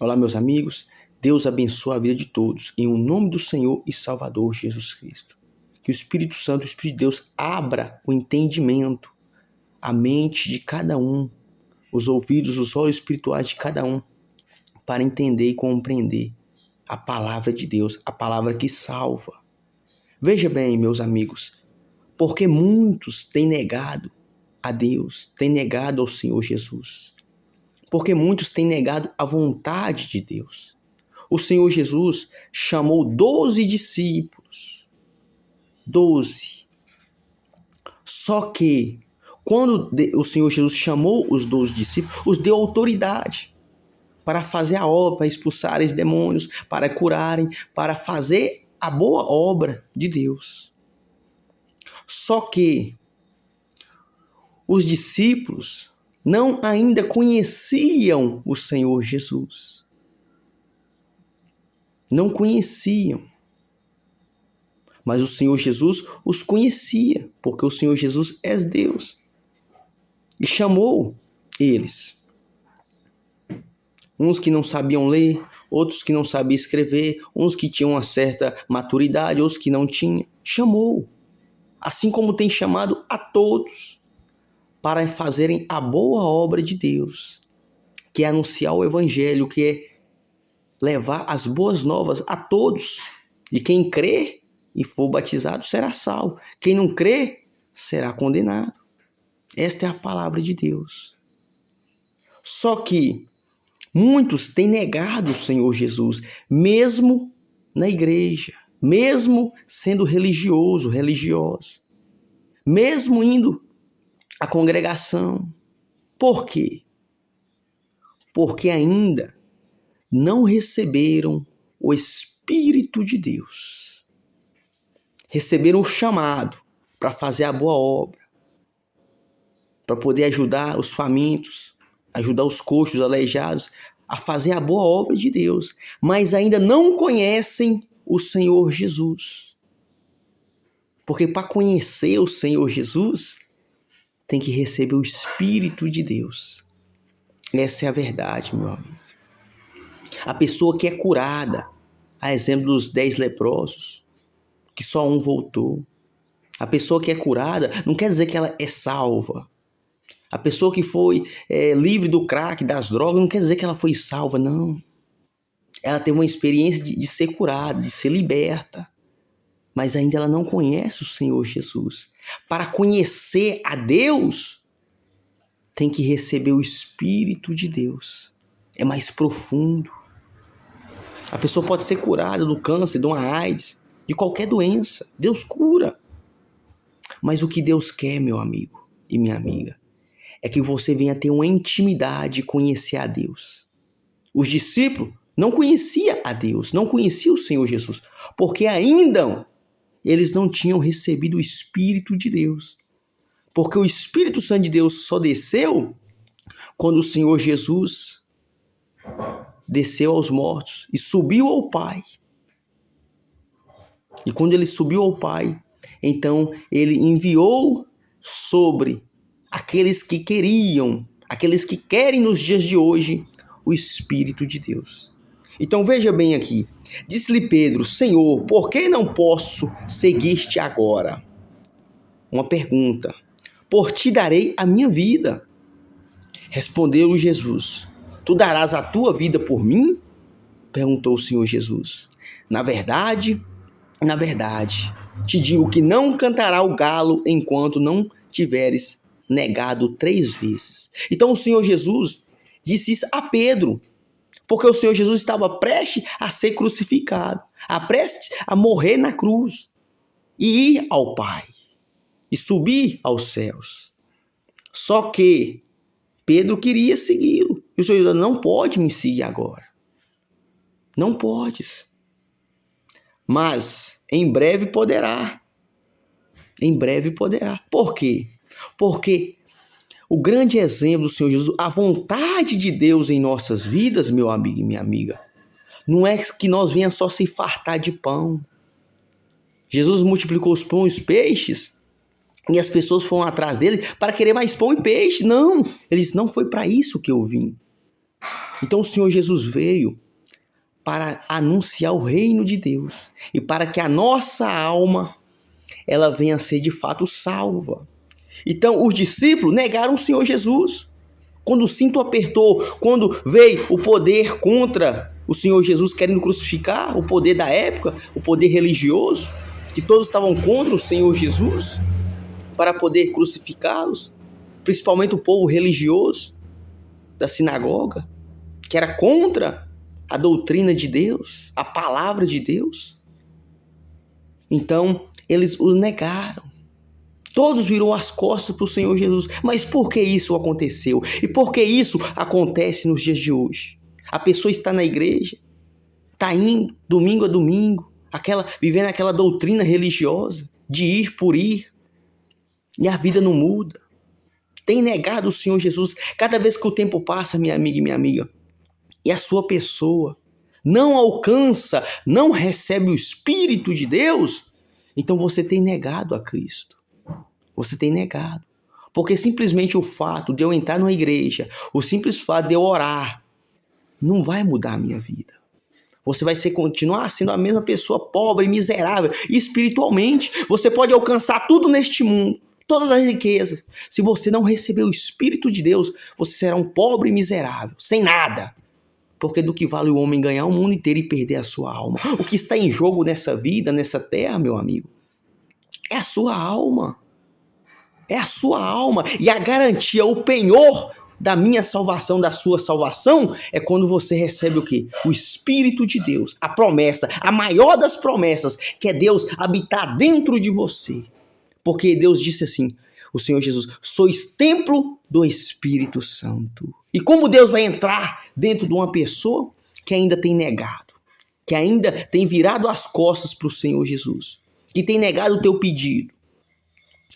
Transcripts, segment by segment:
Olá, meus amigos. Deus abençoe a vida de todos. Em nome do Senhor e Salvador Jesus Cristo. Que o Espírito Santo, o Espírito de Deus, abra o entendimento, a mente de cada um, os ouvidos, os olhos espirituais de cada um, para entender e compreender a palavra de Deus, a palavra que salva. Veja bem, meus amigos, porque muitos têm negado a Deus, têm negado ao Senhor Jesus. Porque muitos têm negado a vontade de Deus. O Senhor Jesus chamou 12 discípulos. 12. Só que, quando o Senhor Jesus chamou os 12 discípulos, os deu autoridade para fazer a obra, para expulsarem os demônios, para curarem, para fazer a boa obra de Deus. Só que os discípulos não ainda conheciam o Senhor Jesus. Não conheciam. Mas o Senhor Jesus os conhecia, porque o Senhor Jesus é Deus. E chamou eles. Uns que não sabiam ler, outros que não sabiam escrever, uns que tinham uma certa maturidade, outros que não tinham. Chamou. Assim como tem chamado a todos, para fazerem a boa obra de Deus, que é anunciar o Evangelho, que é levar as boas novas a todos. E quem crê e for batizado será salvo. Quem não crê será condenado. Esta é a palavra de Deus. Só que muitos têm negado o Senhor Jesus, mesmo na igreja, mesmo sendo religiosos, mesmo indo à congregação. Por quê? Porque ainda não receberam o Espírito de Deus. Receberam o chamado para fazer a boa obra, para poder ajudar os famintos, ajudar os coxos, os aleijados, a fazer a boa obra de Deus, mas ainda não conhecem o Senhor Jesus. Porque para conhecer o Senhor Jesus, tem que receber o Espírito de Deus. Essa é a verdade, meu amigo. A pessoa que é curada, a exemplo dos 10 leprosos, que só um voltou. A pessoa que é curada não quer dizer que ela é salva. A pessoa que foi livre do crack, das drogas, não quer dizer que ela foi salva, não. Ela teve uma experiência de ser curada, de ser liberta. Mas ainda ela não conhece o Senhor Jesus. Para conhecer a Deus, tem que receber o Espírito de Deus. É mais profundo. A pessoa pode ser curada do câncer, de uma AIDS, de qualquer doença. Deus cura. Mas o que Deus quer, meu amigo e minha amiga, é que você venha ter uma intimidade e conhecer a Deus. Os discípulos não conheciam a Deus, não conheciam o Senhor Jesus, porque ainda eles não tinham recebido o Espírito de Deus. Porque o Espírito Santo de Deus só desceu quando o Senhor Jesus desceu aos mortos e subiu ao Pai. E quando ele subiu ao Pai, então ele enviou sobre aqueles que queriam, aqueles que querem nos dias de hoje, o Espírito de Deus. Então veja bem aqui, disse-lhe Pedro: Senhor, por que não posso seguir-te agora? Uma pergunta. Por ti darei a minha vida. Respondeu-lhe Jesus: Tu darás a tua vida por mim? Perguntou o Senhor Jesus. Na verdade, te digo que não cantará o galo enquanto não tiveres negado 3 vezes. Então o Senhor Jesus disse isso a Pedro, porque o Senhor Jesus estava prestes a ser crucificado, prestes a morrer na cruz e ir ao Pai e subir aos céus. Só que Pedro queria segui-lo. E o Senhor Jesus: não pode me seguir agora. Não podes. Mas em breve poderá. Em breve poderá. Por quê? Porque o grande exemplo do Senhor Jesus, a vontade de Deus em nossas vidas, meu amigo e minha amiga, não é que nós venhamos só se fartar de pão. Jesus multiplicou os pães e os peixes e as pessoas foram atrás dele para querer mais pão e peixe. Não, ele disse: não foi para isso que eu vim. Então o Senhor Jesus veio para anunciar o reino de Deus e para que a nossa alma ela venha a ser de fato salva. Então os discípulos negaram o Senhor Jesus. Quando o cinto apertou, quando veio o poder contra o Senhor Jesus querendo crucificar, o poder da época, o poder religioso, que todos estavam contra o Senhor Jesus para poder crucificá-los, principalmente o povo religioso da sinagoga, que era contra a doutrina de Deus, a palavra de Deus. Então, eles os negaram. Todos viram as costas para o Senhor Jesus. Mas por que isso aconteceu? E por que isso acontece nos dias de hoje? A pessoa está na igreja, está indo domingo a domingo, vivendo aquela doutrina religiosa de ir por ir, e a vida não muda. Tem negado o Senhor Jesus. Cada vez que o tempo passa, minha amiga e minha amiga, e a sua pessoa não alcança, não recebe o Espírito de Deus, então você tem negado a Cristo. Você tem negado. Porque simplesmente o fato de eu entrar numa igreja, o simples fato de eu orar, não vai mudar a minha vida. Você vai continuar sendo a mesma pessoa pobre, miserável. E espiritualmente, você pode alcançar tudo neste mundo, todas as riquezas. Se você não receber o Espírito de Deus, você será um pobre miserável, sem nada. Porque do que vale o homem ganhar o mundo inteiro e perder a sua alma? O que está em jogo nessa vida, nessa terra, meu amigo, é a sua alma. É a sua alma. E a garantia, o penhor da minha salvação, da sua salvação, é quando você recebe o quê? O Espírito de Deus. A promessa, a maior das promessas, que é Deus habitar dentro de você. Porque Deus disse assim, o Senhor Jesus, sois templo do Espírito Santo. E como Deus vai entrar dentro de uma pessoa que ainda tem negado, que ainda tem virado as costas para o Senhor Jesus, que tem negado o teu pedido,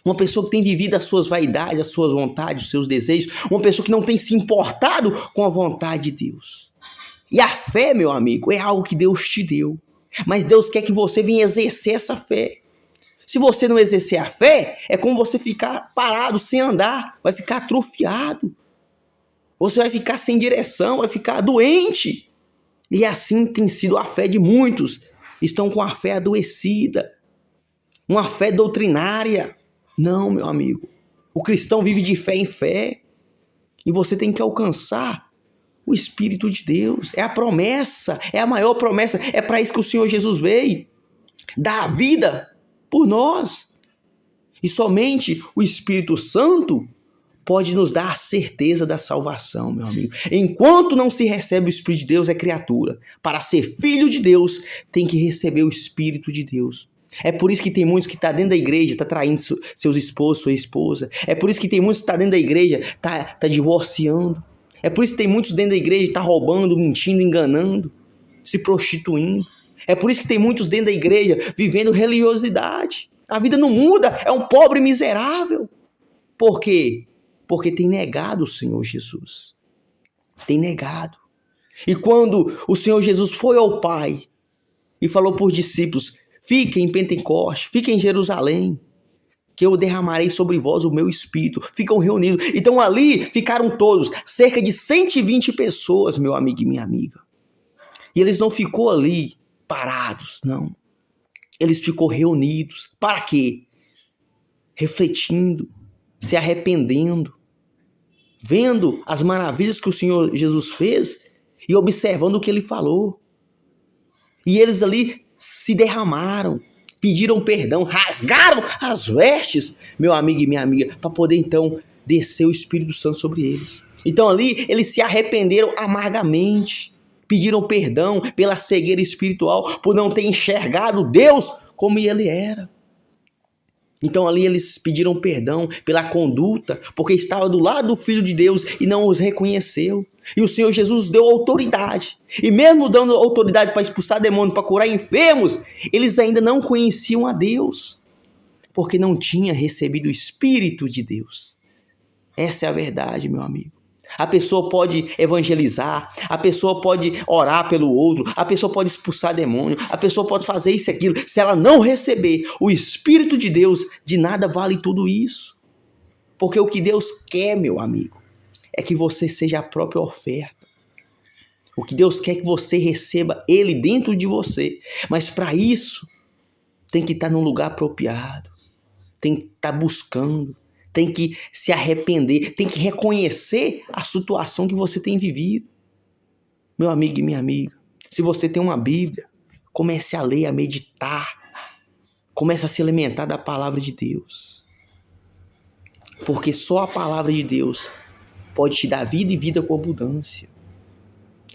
uma pessoa que tem vivido as suas vaidades, as suas vontades, os seus desejos, uma pessoa que não tem se importado com a vontade de Deus. E a fé, meu amigo, é algo que Deus te deu, mas Deus quer que você venha exercer essa fé. Se você não exercer a fé, é como você ficar parado, sem andar, vai ficar atrofiado. Você vai ficar sem direção, vai ficar doente. E assim tem sido a fé de muitos. Estão com a fé adoecida, uma fé doutrinária. Não, meu amigo. O cristão vive de fé em fé. E você tem que alcançar o Espírito de Deus. É a promessa, é a maior promessa. É para isso que o Senhor Jesus veio. Dar a vida por nós. E somente o Espírito Santo pode nos dar a certeza da salvação, meu amigo. Enquanto não se recebe o Espírito de Deus, é criatura. Para ser filho de Deus, tem que receber o Espírito de Deus. É por isso que tem muitos que estão dentro da igreja, está traindo seus esposos, sua esposa. É por isso que tem muitos que estão dentro da igreja, está divorciando. É por isso que tem muitos dentro da igreja que estão roubando, mentindo, enganando, se prostituindo. É por isso que tem muitos dentro da igreja vivendo religiosidade. A vida não muda, é um pobre miserável. Por quê? Porque tem negado o Senhor Jesus. Tem negado. E quando o Senhor Jesus foi ao Pai e falou para os discípulos, fiquem em Pentecoste, fiquem em Jerusalém, que eu derramarei sobre vós o meu Espírito. Ficam reunidos. Então ali ficaram todos, cerca de 120 pessoas, meu amigo e minha amiga. E eles não ficou ali parados, não. Eles ficou reunidos. Para quê? Refletindo, se arrependendo, vendo as maravilhas que o Senhor Jesus fez e observando o que ele falou. E eles ali se derramaram, pediram perdão, rasgaram as vestes, meu amigo e minha amiga, para poder então descer o Espírito Santo sobre eles. Então ali eles se arrependeram amargamente, pediram perdão pela cegueira espiritual, por não ter enxergado Deus como ele era. Então ali eles pediram perdão pela conduta, porque estava do lado do Filho de Deus e não os reconheceu. E o Senhor Jesus deu autoridade. E mesmo dando autoridade para expulsar demônios, para curar enfermos, eles ainda não conheciam a Deus, porque não tinha recebido o Espírito de Deus. Essa é a verdade, meu amigo. A pessoa pode evangelizar, a pessoa pode orar pelo outro, a pessoa pode expulsar demônio, a pessoa pode fazer isso e aquilo. Se ela não receber o Espírito de Deus, de nada vale tudo isso. Porque o que Deus quer, meu amigo, é que você seja a própria oferta. O que Deus quer que você receba Ele dentro de você. Mas para isso, tem que estar num lugar apropriado. Tem que estar buscando. Tem que se arrepender. Tem que reconhecer a situação que você tem vivido. Meu amigo e minha amiga, se você tem uma Bíblia, comece a ler, a meditar. Comece a se alimentar da palavra de Deus. Porque só a palavra de Deus pode te dar vida e vida com abundância.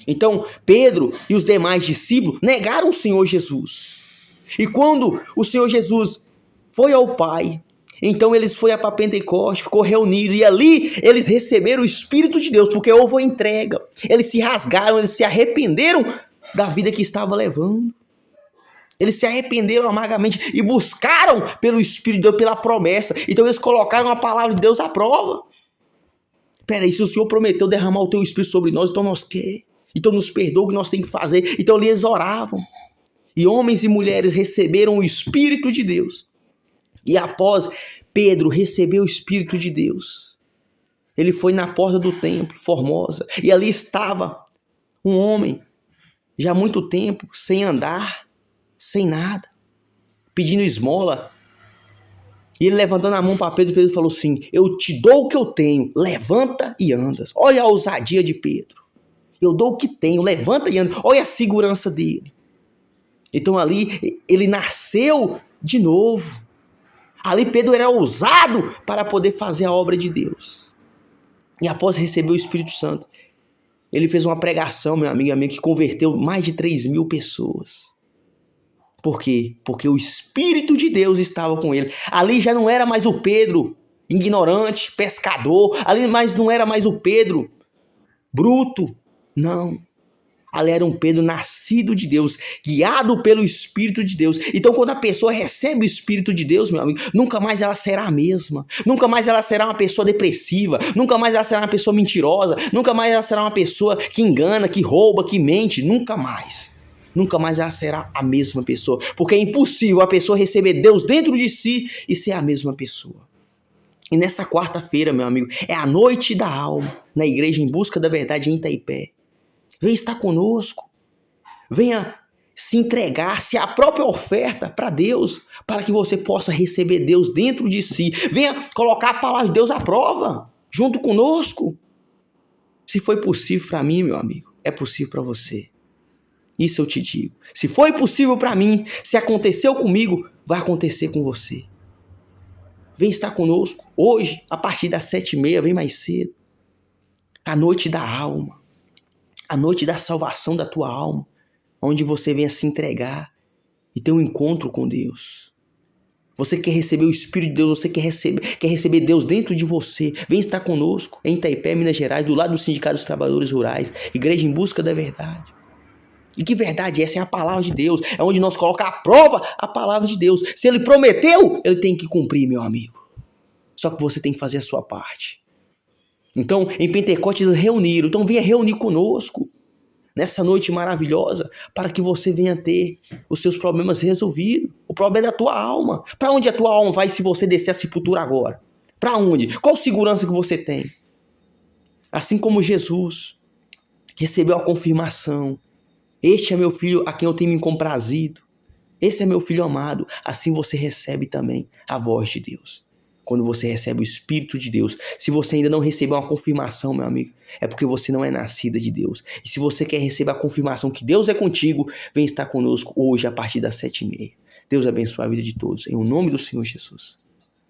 Então, Pedro e os demais discípulos negaram o Senhor Jesus. E quando o Senhor Jesus foi ao Pai, então eles foram para Pentecoste, ficou reunido, e ali eles receberam o Espírito de Deus, porque houve a entrega. Eles se rasgaram, eles se arrependeram da vida que estava levando. Eles se arrependeram amargamente e buscaram pelo Espírito de Deus, pela promessa. Então eles colocaram a palavra de Deus à prova. Peraí, se o Senhor prometeu derramar o teu Espírito sobre nós, então nós queremos. Então nos perdoa o que nós temos que fazer. Então eles oravam. E homens e mulheres receberam o Espírito de Deus. E após Pedro receber o Espírito de Deus, ele foi na porta do templo, Formosa. E ali estava um homem, já há muito tempo, sem andar, sem nada, pedindo esmola. E ele levantando a mão para Pedro, Pedro falou assim: eu te dou o que eu tenho, levanta e andas. Olha a ousadia de Pedro. Eu dou o que tenho, levanta e anda. Olha a segurança dele. Então ali ele nasceu de novo. Ali Pedro era ousado para poder fazer a obra de Deus. E após receber o Espírito Santo, ele fez uma pregação, meu amigo e amiga, que converteu mais de 3.000 pessoas. Por quê? Porque o Espírito de Deus estava com ele. Ali já não era mais o Pedro ignorante, pescador. Ali não era mais o Pedro bruto. Não. Ali era um Pedro nascido de Deus, guiado pelo Espírito de Deus. Então quando a pessoa recebe o Espírito de Deus, meu amigo, nunca mais ela será a mesma. Nunca mais ela será uma pessoa depressiva. Nunca mais ela será uma pessoa mentirosa. Nunca mais ela será uma pessoa que engana, que rouba, que mente. Nunca mais. Nunca mais ela será a mesma pessoa. Porque é impossível a pessoa receber Deus dentro de si e ser a mesma pessoa. E nessa quarta-feira, meu amigo, é a noite da alma, na igreja Em Busca da Verdade em Itaipé. Venha estar conosco. Venha se entregar, se a própria oferta para Deus, para que você possa receber Deus dentro de si. Venha colocar a palavra de Deus à prova, junto conosco. Se foi possível para mim, meu amigo, é possível para você. Isso eu te digo. Se foi possível para mim, se aconteceu comigo, vai acontecer com você. Vem estar conosco hoje, a partir das 7h30, vem mais cedo. A noite da alma. A noite da salvação da tua alma. Onde você venha se entregar e ter um encontro com Deus. Você quer receber o Espírito de Deus, você quer receber Deus dentro de você. Vem estar conosco em Itaipé, Minas Gerais, do lado do Sindicato dos Trabalhadores Rurais. Igreja Em Busca da Verdade. E que verdade essa? É a palavra de Deus. É onde nós colocamos à prova a palavra de Deus. Se ele prometeu, ele tem que cumprir, meu amigo. Só que você tem que fazer a sua parte. Então, em Pentecostes eles reuniram. Então, venha reunir conosco nessa noite maravilhosa para que você venha ter os seus problemas resolvidos. O problema é da tua alma. Para onde a tua alma vai se você descer a sepultura agora? Para onde? Qual segurança que você tem? Assim como Jesus recebeu a confirmação. Este é meu filho a quem eu tenho me comprazido. Esse é meu filho amado. Assim você recebe também a voz de Deus. Quando você recebe o Espírito de Deus. Se você ainda não recebeu uma confirmação, meu amigo, é porque você não é nascida de Deus. E se você quer receber a confirmação que Deus é contigo, vem estar conosco hoje a partir das 7h30. Deus abençoe a vida de todos. Em nome do Senhor Jesus.